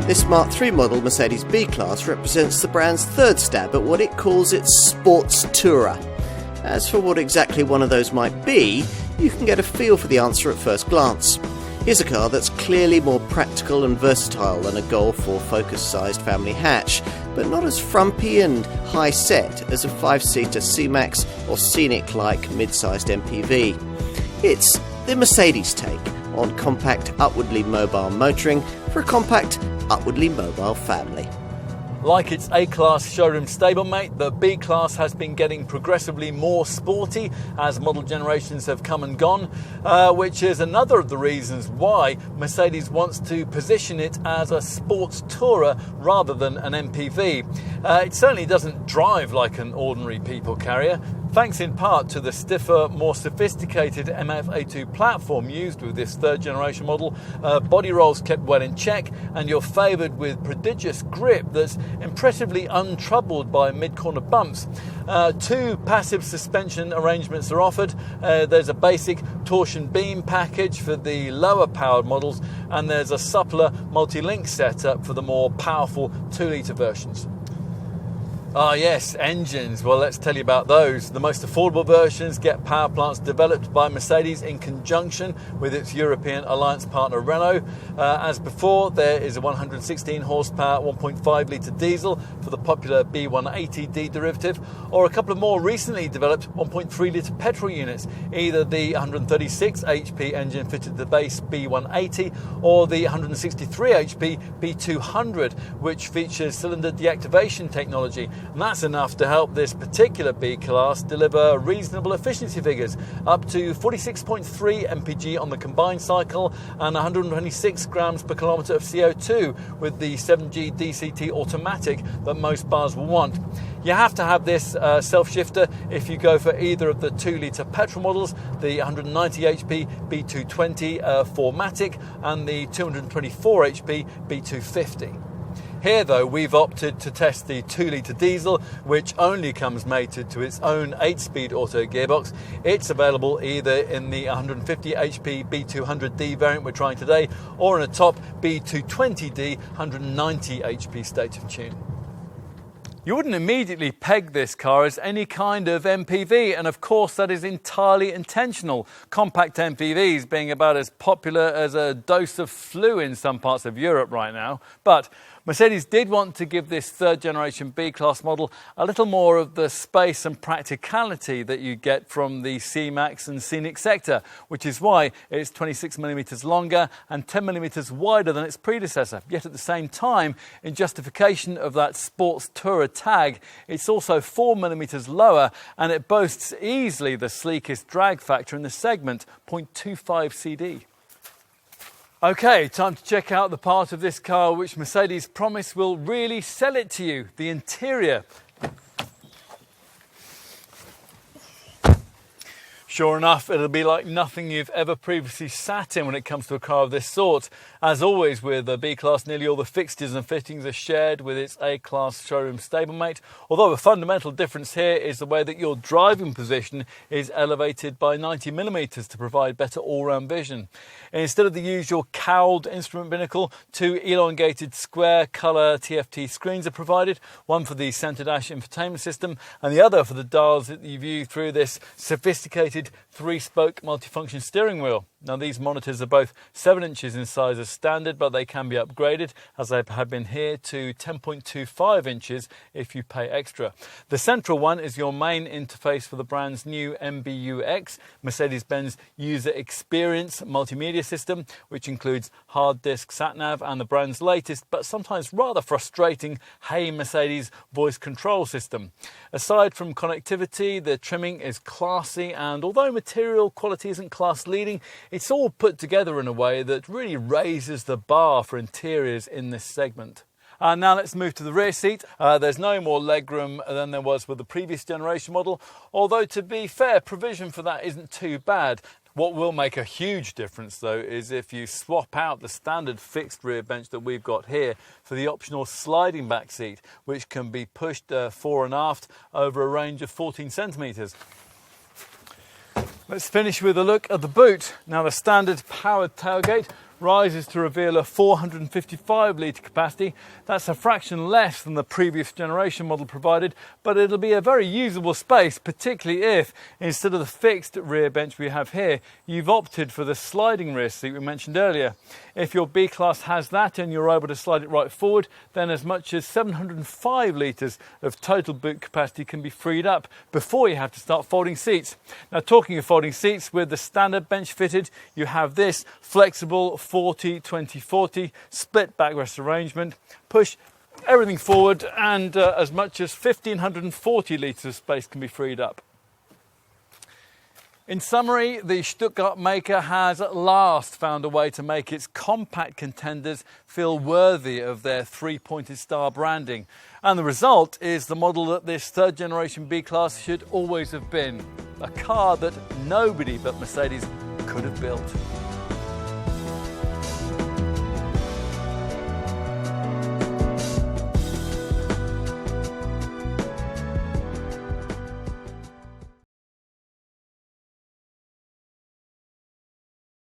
This Mark III model Mercedes B-Class represents the brand's third stab at what it calls its sports tourer. As for what exactly one of those might be, you can get a feel for the answer at first glance. Here's a car that's clearly more practical and versatile than a Golf or Focus-sized family hatch, but not as frumpy and high-set as a 5-seater C-Max or Scenic-like mid-sized MPV. It's the Mercedes take on compact, upwardly mobile motoring for a compact, upwardly mobile family. Like its A-Class showroom stablemate, the B-Class has been getting progressively more sporty as model generations have come and gone, which is another of the reasons why Mercedes wants to position it as a sports tourer rather than an MPV. It certainly doesn't drive like an ordinary people carrier, thanks in part to the stiffer, more sophisticated MF-A2 platform used with this third generation model. Body rolls kept well in check, and you're favoured with prodigious grip that's impressively untroubled by mid-corner bumps. Two passive suspension arrangements are offered. There's a basic torsion beam package for the lower powered models, and there's a suppler multi-link setup for the more powerful 2-litre versions. Ah yes, engines. Well, let's tell you about those. The most affordable versions get power plants developed by Mercedes in conjunction with its European alliance partner Renault. As before, there is a 116 horsepower 1.5 litre diesel for the popular B180D derivative, or a couple of more recently developed 1.3 litre petrol units, either the 136 HP engine fitted to the base B180 or the 163 HP B200, which features cylinder deactivation technology. And that's enough to help this particular B-Class deliver reasonable efficiency figures, up to 46.3 mpg on the combined cycle and 126 grams per kilometre of CO2 with the 7G DCT automatic that most buyers will want. You have to have this self-shifter if you go for either of the 2-litre petrol models, the 190 HP B220 4MATIC and the 224 HP B250. Here though, we've opted to test the 2-litre diesel, which only comes mated to its own 8-speed auto gearbox. It's available either in the 150 HP B200D variant we're trying today, or in a top B220D 190 HP state of tune. You wouldn't immediately peg this car as any kind of MPV, and of course that is entirely intentional, compact MPVs being about as popular as a dose of flu in some parts of Europe right now. But Mercedes did want to give this third generation B-Class model a little more of the space and practicality that you get from the C-Max and Scenic sector, which is why it's 26mm longer and 10mm wider than its predecessor. Yet at the same time, in justification of that sports tourer tag, it's also 4mm lower, and it boasts easily the sleekest drag factor in the segment, 0.25 CD. Okay, time to check out the part of this car which Mercedes promise will really sell it to you, the interior. Sure enough, it'll be like nothing you've ever previously sat in when it comes to a car of this sort. As always with the B-Class, nearly all the fixtures and fittings are shared with its A-Class showroom stablemate, although a fundamental difference here is the way that your driving position is elevated by 90mm to provide better all-round vision. Instead of the usual cowled instrument binnacle, two elongated square colour TFT screens are provided, one for the centre dash infotainment system and the other for the dials that you view through this sophisticated 3-spoke multifunction steering wheel. Now these monitors are both 7 inches in size as standard, but they can be upgraded, as they have been here, to 10.25 inches if you pay extra. The central one is your main interface for the brand's new MBUX, Mercedes-Benz User Experience Multimedia System, which includes hard disk sat-nav and the brand's latest, but sometimes rather frustrating, Hey Mercedes voice control system. Aside from connectivity, the trimming is classy, and although material quality isn't class leading, it's all put together in a way that really raises the bar for interiors in this segment. Now let's move to the rear seat. There's no more legroom than there was with the previous generation model, although to be fair, provision for that isn't too bad. What will make a huge difference though is if you swap out the standard fixed rear bench that we've got here for the optional sliding back seat, which can be pushed fore and aft over a range of 14 centimetres. Let's finish with a look at the boot. Now the standard powered tailgate rises to reveal a 455 litre capacity. That's a fraction less than the previous generation model provided, but it'll be a very usable space, particularly if, instead of the fixed rear bench we have here, you've opted for the sliding rear seat we mentioned earlier. If your B-Class has that and you're able to slide it right forward, then as much as 705 litres of total boot capacity can be freed up before you have to start folding seats. Now, talking of folding seats, with the standard bench fitted, you have this flexible 40-20-40 split backrest arrangement. Push everything forward and as much as 1,540 litres of space can be freed up. In summary, the Stuttgart maker has at last found a way to make its compact contenders feel worthy of their three-pointed star branding. And the result is the model that this third generation B-Class should always have been. A car that nobody but Mercedes could have built.